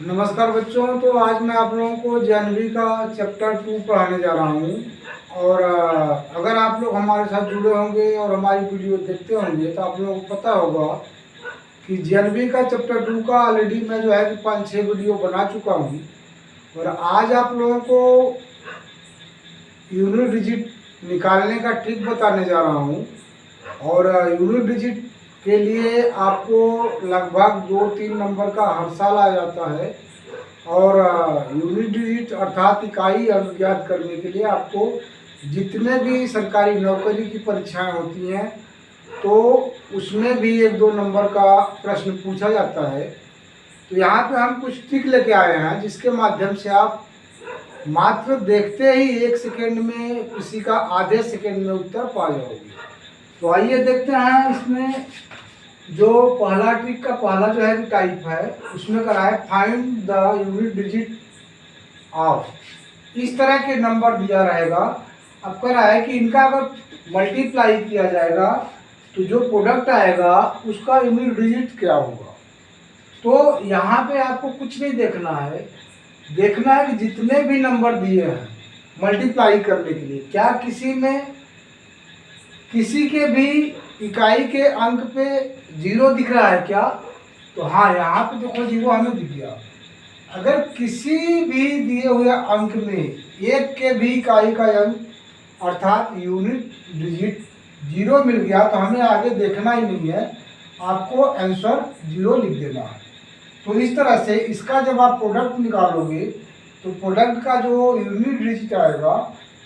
नमस्कार बच्चों। तो आज मैं आप लोगों को जानवी का चैप्टर 2 पढ़ाने जा रहा हूँ। और अगर आप लोग हमारे साथ जुड़े होंगे और हमारी वीडियो देखते होंगे तो आप लोगों को पता होगा कि जानवी का चैप्टर 2 का ऑलरेडी मैं जो है कि 5-6 वीडियो बना चुका हूँ। और आज आप लोगों को यूनिट डिजिट निकालने का ट्रिक बताने जा रहा हूँ। और यूनिट डिजिट के लिए आपको लगभग 2-3 नंबर का हर साल आ जाता है। और यूनिट डिजिट अर्थात इकाई अंक ज्ञात करने के लिए आपको जितने भी सरकारी नौकरी की परीक्षाएं होती हैं तो उसमें भी 1-2 नंबर का प्रश्न पूछा जाता है। तो यहाँ पे हम कुछ ट्रिक लेके आए हैं जिसके माध्यम से आप मात्र देखते ही 1 सेकेंड में किसी का आधे सेकेंड में उत्तर पा जाओगे। तो आइए देखते हैं। इसमें जो पहला ट्रिक का पहला जो है टाइप है उसमें करा है find the unit digit of. इस तरह के नंबर दिया रहेगा। अब कह रहा है कि इनका अगर मल्टीप्लाई किया जाएगा तो जो प्रोडक्ट आएगा उसका यूनिट डिजिट क्या होगा। तो यहाँ पे आपको कुछ नहीं देखना है, देखना है कि जितने भी नंबर दिए हैं मल्टीप्लाई करने के लिए क्या किसी के भी इकाई के अंक पे 0 दिख रहा है क्या। तो हाँ, यहाँ पे देखो 0 हमें दिख गया। अगर किसी भी दिए हुए अंक में एक के भी इकाई का अंक अर्थात यूनिट डिजिट 0 मिल गया तो हमें आगे देखना ही नहीं है, आपको आंसर 0 लिख देना है। तो इस तरह से इसका जब आप प्रोडक्ट निकालोगे तो प्रोडक्ट का जो यूनिट डिजिट आएगा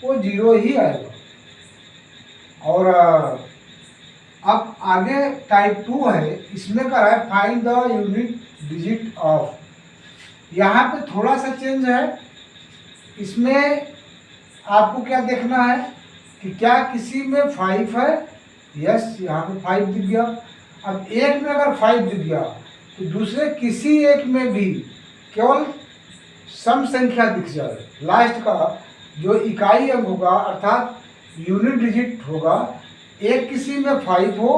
वो 0 ही आएगा। और अब आगे टाइप 2 है, इसमें कर रहा है find the unit digit of. यहाँ पे थोड़ा सा चेंज है। इसमें आपको क्या देखना है कि क्या किसी में 5 है। यस, यहाँ पे 5 दिख गया। अब एक में अगर 5 दिख गया तो दूसरे किसी एक में भी केवल सम संख्या दिख जाए, लास्ट का जो इकाई अंक होगा अर्थात यूनिट डिजिट होगा, एक किसी में 5 हो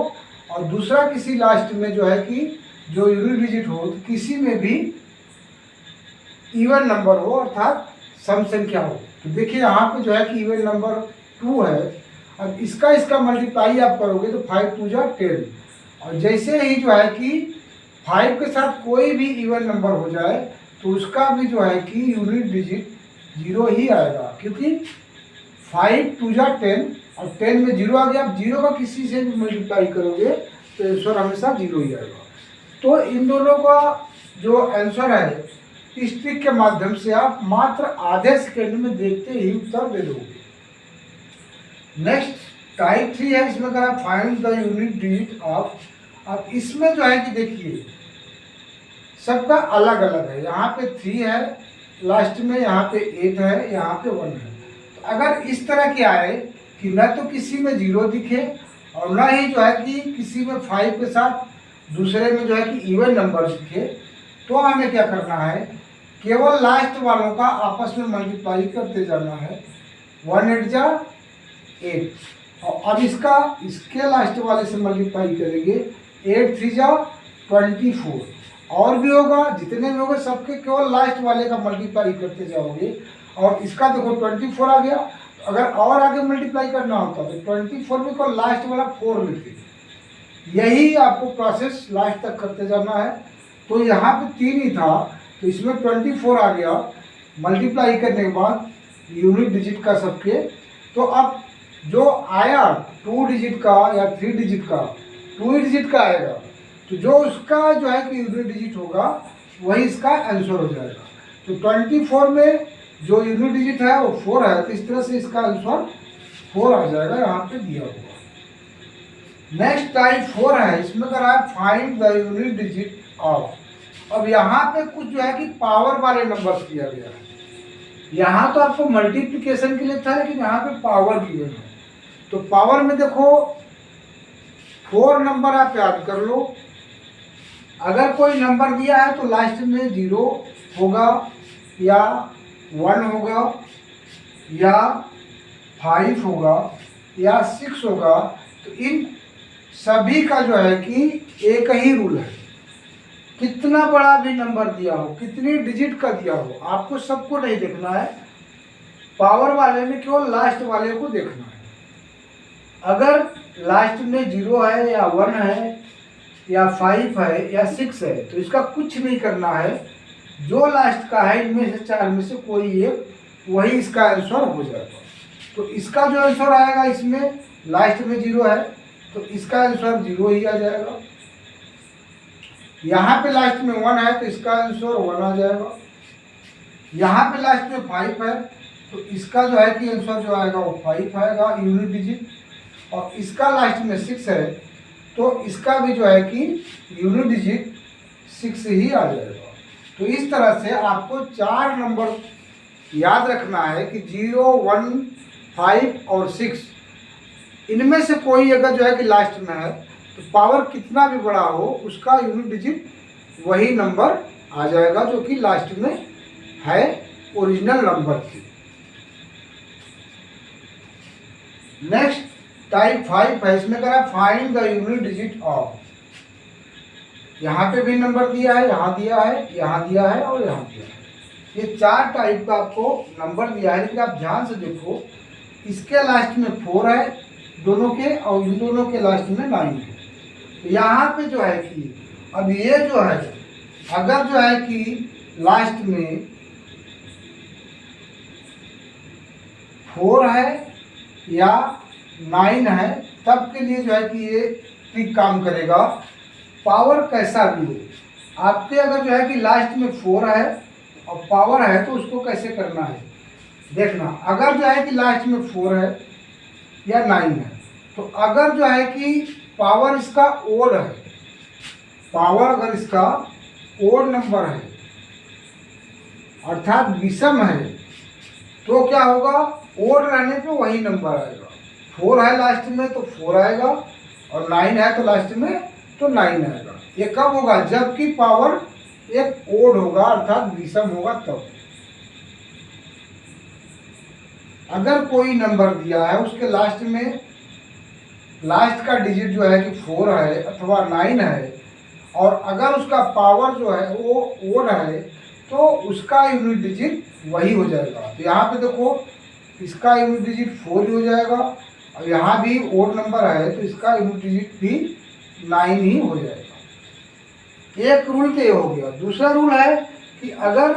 और दूसरा किसी लास्ट में जो है कि जो यूनिट डिजिट हो तो किसी में भी इवन नंबर हो अर्थात सम संख्या हो। तो देखिए यहाँ पे जो है कि इवन नंबर 2 है। अब इसका मल्टीप्लाई आप करोगे तो 5 2 जा 10। और जैसे ही जो है कि 5 के साथ कोई भी इवन नंबर हो जाए तो उसका भी जो है कि यूनिट डिजिट 0 ही आएगा, क्योंकि 5 2 जा 10 और 10 में 0 आ गया। अब 0 का किसी से भी मल्टीप्लाई करोगे तो आंसर हमेशा 0 ही आएगा। तो इन दोनों का जो आंसर है इस ट्रिक के माध्यम से आप मात्र आधे सेकेंड में देखते ही उत्तर दे दोगे। नेक्स्ट टाइप 3 है, इसमें करा find the unit digit of. अब इसमें जो है कि देखिए सबका अलग अलग है। यहाँ पे 3 है, लास्ट में यहाँ पे 8 है, यहाँ पे 1 है। तो अगर इस तरह के आए कि न तो किसी में 0 दिखे और न ही जो है कि किसी में 5 के साथ दूसरे में जो है कि इवन नंबर दिखे, तो हमें क्या करना है, केवल लास्ट वालों का आपस में मल्टीप्लाई करते जाना है। 1 8 जा 8 और अब इसके लास्ट वाले से मल्टीप्लाई करेंगे 8 3 जा 24। और भी होगा, जितने भी होंगे सबके केवल लास्ट वाले का मल्टीप्लाई करते जाओगे। और इसका देखो 24 आ गया। अगर और आगे मल्टीप्लाई करना होता तो 24 में को लास्ट वाला 4 लिखते। यही आपको प्रोसेस लास्ट तक करते जाना है। तो यहाँ पे 3 ही था तो इसमें 24 आ गया मल्टीप्लाई करने के बाद यूनिट डिजिट का सबके। तो अब जो आया 2 डिजिट का या 3 डिजिट का, 2 डिजिट का आएगा तो जो उसका जो है कि यूनिट डिजिट होगा वही इसका आंसर हो जाएगा। तो 24 में जो यूनिट डिजिट है वो 4 है, तो इस तरह से इसका आंसर 4 आ जाएगा, यहाँ पे दिया हुआ। नेक्स्ट टाइप 4 है, इसमें करा है find the unit digit of. अब यहाँ पे कुछ जो है कि पावर वाले नंबर दिया गया है। यहाँ तो आपको मल्टीप्लिकेशन के लिए था लेकिन यहाँ पे पावर की है। तो पावर में देखो 4 नंबर आप याद कर लो। अगर कोई नंबर दिया है तो लास्ट में 0 होगा या 1 होगा या 5 होगा या 6 होगा। तो इन सभी का जो है कि एक ही रूल है कितना बड़ा भी नंबर दिया हो, कितनी डिजिट का दिया हो, आपको सबको नहीं देखना है, पावर वाले में केवल लास्ट वाले को देखना है। अगर लास्ट में 0 है या 1 है या 5 है या 6 है तो इसका कुछ नहीं करना है, जो लास्ट का है इनमें से 4 में से कोई एक, वही इसका आंसर हो जाएगा। तो इसका जो आंसर आएगा, इसमें लास्ट में 0 है तो इसका आंसर 0 ही आ जाएगा। यहाँ पे लास्ट में 1 है तो इसका आंसर 1 आ जाएगा। यहाँ पे लास्ट में 5 है तो इसका जो है कि आंसर जो आएगा वो 5 आएगा, यूनिट डिजिट। और इसका लास्ट में 6 है तो इसका भी जो है कि यूनिट डिजिट 6 ही आ जाएगा। तो इस तरह से आपको 4 नंबर याद रखना है कि 0, 1, 5 और 6, इनमें से कोई अगर जो है कि लास्ट में है तो पावर कितना भी बड़ा हो उसका यूनिट डिजिट वही नंबर आ जाएगा जो कि लास्ट में है ओरिजिनल नंबर की। नेक्स्ट टाइप 5 है, इसमें कह रहा है find the unit digit of. यहाँ पे भी नंबर दिया है, यहाँ दिया है, यहाँ दिया है और यहाँ दिया है। ये 4 टाइप का आपको नंबर दिया है, लेकिन आप ध्यान से देखो, इसके लास्ट में 4 है दोनों के और इन दोनों के लास्ट में 9 है। तो यहाँ पे जो है कि अब ये जो है, अगर जो है कि लास्ट में 4 है या 9 है, तब के लिए जो है कि ये ट्रिक काम करेगा। पावर कैसा भी हो, आपके अगर जो है कि लास्ट में 4 है और पावर है तो उसको कैसे करना है देखना। अगर जो है कि लास्ट में 4 है या 9 है तो अगर जो है कि पावर इसका ओड है, पावर अगर इसका ओड नंबर है अर्थात विषम है तो क्या होगा, ओड रहने पे वही नंबर आएगा। 4 है लास्ट में तो 4 आएगा और 9 है तो लास्ट में तो 9 आएगा। ये कब होगा, जबकि पावर एक ओड होगा अर्थात विषम होगा तब। अगर कोई नंबर दिया है उसके लास्ट में, लास्ट का डिजिट जो है कि 4 है अथवा 9 है और अगर उसका पावर जो है वो ओड है तो उसका यूनिट डिजिट वही हो जाएगा। तो यहाँ पे देखो, इसका यूनिट डिजिट 4 ही हो जाएगा और यहाँ भी ओड नंबर है तो इसका यूनिट डिजिट भी 9 ही हो जाएगा। एक रूल तो ये हो गया। दूसरा रूल है कि अगर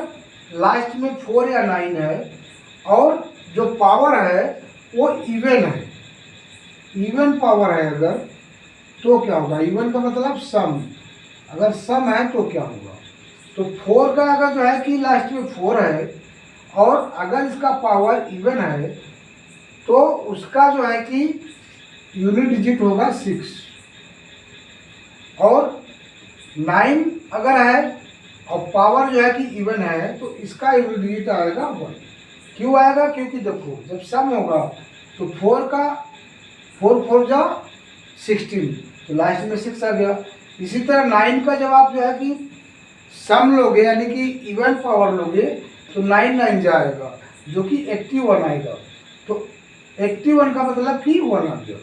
लास्ट में 4 या 9 है और जो पावर है वो इवन है, इवन पावर है अगर, तो क्या होगा, इवन का मतलब सम। अगर सम है तो क्या होगा, तो 4 का अगर जो है कि लास्ट में 4 है और अगर इसका पावर इवन है तो उसका जो है कि यूनिट डिजिट होगा 6। और 9 अगर है और पावर जो है कि इवन है तो इसका यूनिट डिजिट आएगा 1। क्यों आएगा, क्योंकि देखो जब सम होगा तो 4 का 4 4 जा 16 तो लास्ट में 6 आ गया। इसी तरह 9 का जब आप जो है कि सम लोगे यानी कि इवन पावर लोगे तो 9 9 जाएगा जो कि 81 आएगा। तो 81 का मतलब कि 1 आ गया।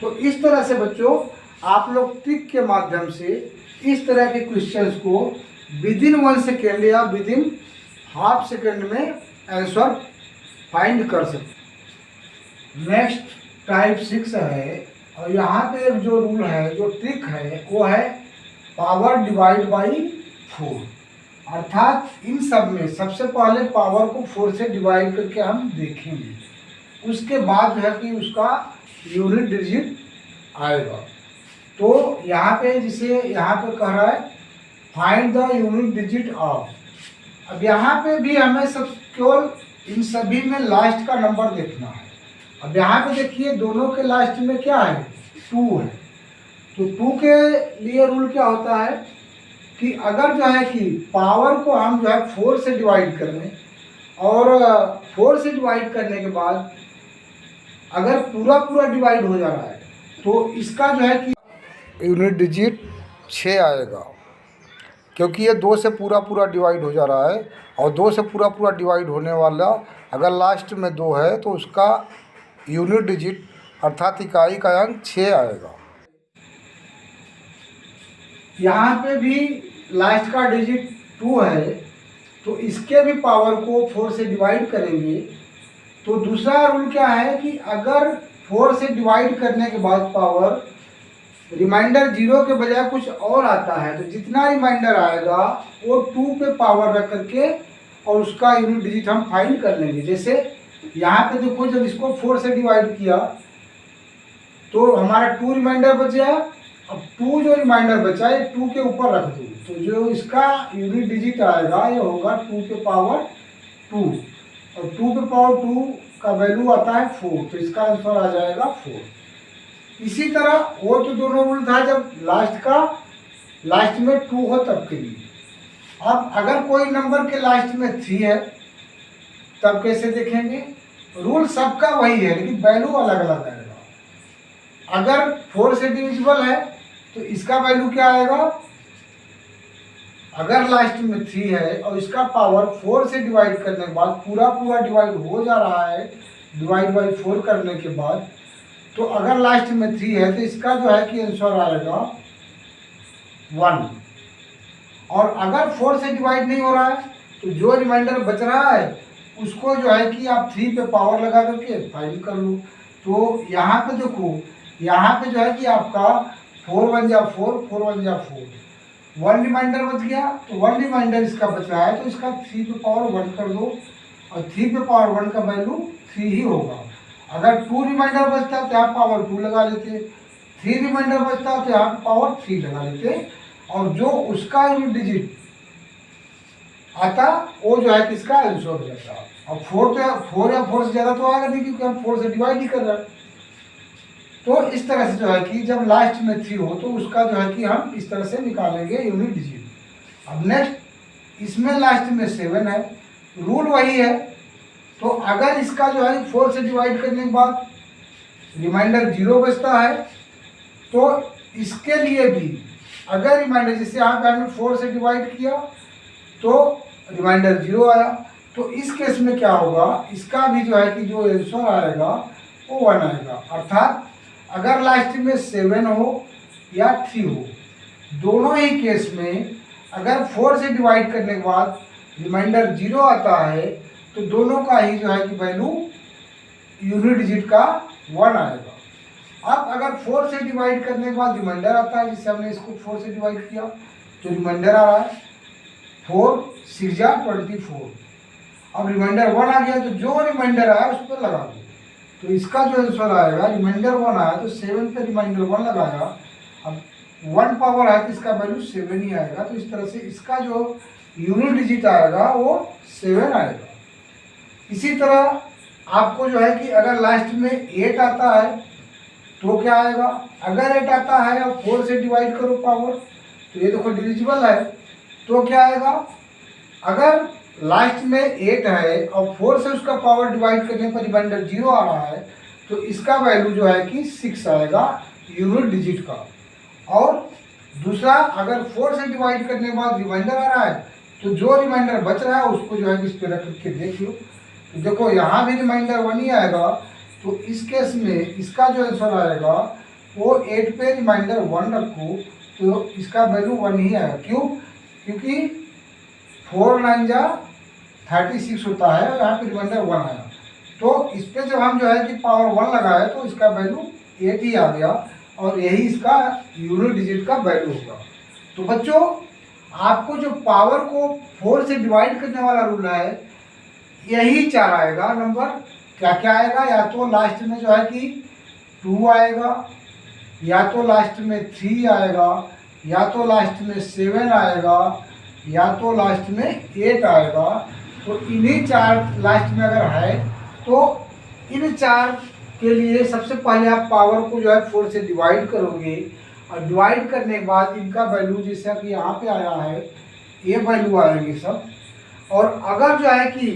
तो इस तरह से बच्चों आप लोग ट्रिक के माध्यम से इस तरह के क्वेश्चंस को विदिन 1 सेकेंड या विदिन हाफ सेकेंड में आंसर फाइंड कर सकते। नेक्स्ट टाइप 6 है और यहाँ पे एक जो रूल है, जो ट्रिक है वो है पावर डिवाइड बाई 4। अर्थात इन सब में सबसे पहले पावर को 4 से डिवाइड करके हम देखेंगे, उसके बाद जो है कि उसका यूनिट डिजिट आएगा। तो यहाँ पे जिसे यहाँ पे कह रहा है find the unit digit of. अब यहाँ पे भी हमें सब केवल इन सभी में लास्ट का नंबर देखना है। अब यहाँ पे देखिए दोनों के लास्ट में क्या है, 2 है। तो 2 के लिए रूल क्या होता है कि अगर जो है कि पावर को हम जो है 4 से डिवाइड कर लें और 4 से डिवाइड करने के बाद अगर पूरा पूरा डिवाइड हो जा रहा है तो इसका जो है कि यूनिट डिजिट 6 आएगा, क्योंकि ये 2 से पूरा पूरा डिवाइड हो जा रहा है और 2 से पूरा पूरा डिवाइड होने वाला अगर लास्ट में 2 है तो उसका यूनिट डिजिट अर्थात इकाई का अंक 6 आएगा। यहाँ पे भी लास्ट का डिजिट 2 है तो इसके भी पावर को 4 से डिवाइड करेंगे। तो दूसरा रूल क्या है कि अगर 4 से डिवाइड करने के बाद पावर रिमाइंडर 0 के बजाय कुछ और आता है तो जितना रिमाइंडर आएगा वो 2 पे पावर रख करके और उसका यूनिट डिजिट हम फाइंड कर लेंगे। जैसे यहाँ पे देखो, जब इसको 4 से डिवाइड किया तो हमारा 2 रिमाइंडर बच गया। अब 2 जो रिमाइंडर बचा है 2 के ऊपर रख दो तो जो इसका यूनिट डिजिट आएगा ये होगा 2 पे पावर 2 और 2 पे पावर 2 का वैल्यू आता है 4 तो इसका आंसर आ जाएगा 4। इसी तरह वो तो दोनों रूल था जब लास्ट में 2 हो तब के लिए। अब अगर कोई नंबर के लास्ट में 3 है तब कैसे देखेंगे? रूल सबका वही है लेकिन वैल्यू अलग अलग आएगा। अगर 4 से डिविजिबल है तो इसका वैल्यू क्या आएगा? अगर लास्ट में 3 है और इसका पावर 4 से डिवाइड करने के बाद पूरा डिवाइड हो जा रहा है डिवाइड बाई 4 करने के बाद, तो अगर लास्ट में 3 है तो इसका जो है कि आंसर आएगा 1। और अगर 4 से डिवाइड नहीं हो रहा है तो जो रिमाइंडर बच रहा है उसको जो है कि आप 3 पे पावर लगा करके फाइंड कर लो। तो यहाँ पे देखो, यहाँ पे जो है कि आपका 4 1 जा 4, 4 1 जा 4, 1 रिमाइंडर बच गया तो 1 रिमाइंडर इसका बच रहा है तो इसका 3 पे पावर 1 कर दो और 3 पे पावर 1 का वैल्यू 3 ही होगा। अगर 2 रिमाइंडर बचता तो यहाँ पावर 2 लगा लेते, 3 रिमाइंडर बचता तो यहाँ पावर 3 लगा लेते और जो उसका यूनिट डिजिट आता वो जो है किसका आंसर हो जाता। अब 4 या 4 से ज़्यादा तो आएगा नहीं क्योंकि हम 4 से डिवाइड ही कर रहे हैं। तो इस तरह से जो है कि जब लास्ट में 3 हो तो उसका जो है कि हम इस तरह से निकालेंगे यूनिट डिजिट। अब नेक्स्ट इसमें लास्ट में 7 है, रूल वही है। तो अगर इसका जो है 4 से डिवाइड करने के बाद रिमाइंडर 0 बचता है तो इसके लिए भी अगर रिमाइंडर, जैसे यहाँ पे हमने 4 से डिवाइड किया तो रिमाइंडर 0 आया तो इस केस में क्या होगा, इसका भी जो है कि जो आंसर आएगा वो 1 आएगा। अर्थात अगर लास्ट में 7 हो या 3 हो, दोनों ही केस में अगर 4 से डिवाइड करने के बाद रिमाइंडर 0 आता है तो दोनों का ही जो है कि वैल्यू यूनिट डिजिट का 1 आएगा। अब अगर 4 से डिवाइड करने के बाद रिमाइंडर आता है, जिससे हमने इसको 4 से डिवाइड किया तो रिमाइंडर आ रहा है 4 6 जा 24। अब रिमाइंडर 1 आ गया तो जो रिमाइंडर आया उस पर लगा दो तो इसका जो आंसर आएगा, रिमाइंडर 1 आया तो 7 पे रिमाइंडर 1 लगाया, अब 1 पावर है तो इसका वैल्यू 7 ही आएगा। तो इस तरह से इसका जो यूनिट डिजिट आएगा वो 7 आएगा। इसी तरह आपको जो है कि अगर लास्ट में 8 आता है तो क्या आएगा? अगर 8 आता है और 4 से डिवाइड करो पावर तो ये देखो डिविजिबल है तो क्या आएगा? अगर लास्ट में 8 है और 4 से उसका पावर डिवाइड करने पर रिमाइंडर 0 आ रहा है तो इसका वैल्यू जो है कि 6 आएगा यूनिट डिजिट का। और दूसरा, अगर 4 से डिवाइड करने के बाद रिमाइंडर आ रहा है तो जो रिमाइंडर बच रहा है उसको जो है इस पर रख करके देख लो तो देखो यहाँ भी रिमाइंडर 1 ही आएगा। तो इस केस में इसका जो आंसर आएगा वो 8 पे रिमाइंडर 1 रखो तो इसका वैल्यू 1 ही आएगा। क्यों? क्योंकि 4 9 जा 36 होता है और यहाँ पे रिमाइंडर 1 आया तो इस पर जब हम जो है कि पावर 1 लगाए तो इसका वैल्यू 8 ही आ गया और यही इसका यूनिट डिजिट का वैल्यू होगा। तो बच्चों, आपको जो पावर को 4 से डिवाइड करने वाला रूल है यही 4 आएगा। नंबर क्या क्या आएगा? या तो लास्ट में जो है कि 2 आएगा, या तो लास्ट में 3 आएगा, या तो लास्ट में 7 आएगा, या तो लास्ट में 8 आएगा। तो इन्हीं 4 लास्ट में अगर है तो इन 4 के लिए सबसे पहले आप पावर को जो है 4 से डिवाइड करोगे और डिवाइड करने के बाद इनका वैल्यू जैसा कि यहाँ पे आया है ये वैल्यू आएंगे सब। और अगर जो है कि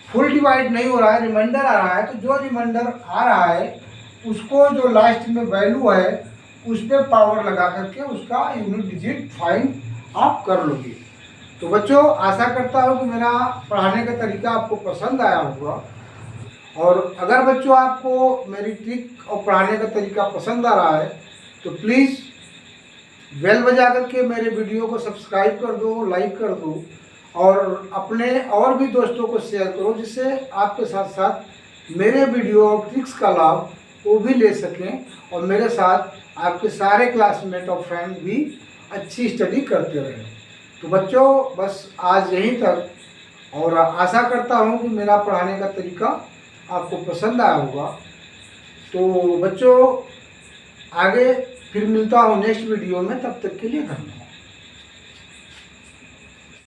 फुल डिवाइड नहीं हो रहा है, रिमाइंडर आ रहा है, तो जो रिमाइंडर आ रहा है उसको जो लास्ट में वैल्यू है उस पर पावर लगा करके उसका यूनिट डिजिट फाइंड आप कर लोगे। तो बच्चों, आशा करता हूँ कि मेरा पढ़ाने का तरीका आपको पसंद आया होगा। और अगर बच्चों आपको मेरी ट्रिक और पढ़ाने का तरीका पसंद आ रहा है तो प्लीज़ बेल बजा करके मेरे वीडियो को सब्सक्राइब कर दो, लाइक कर दो और अपने और भी दोस्तों को शेयर करो, जिससे आपके साथ साथ मेरे वीडियो और ट्रिक्स का लाभ वो भी ले सकें और मेरे साथ आपके सारे क्लासमेट और फ्रेंड भी अच्छी स्टडी करते रहें। तो बच्चों बस आज यहीं तक, और आशा करता हूँ कि मेरा पढ़ाने का तरीका आपको पसंद आया होगा। तो बच्चों आगे फिर मिलता हूँ नेक्स्ट वीडियो में, तब तक के लिए धन्यवाद।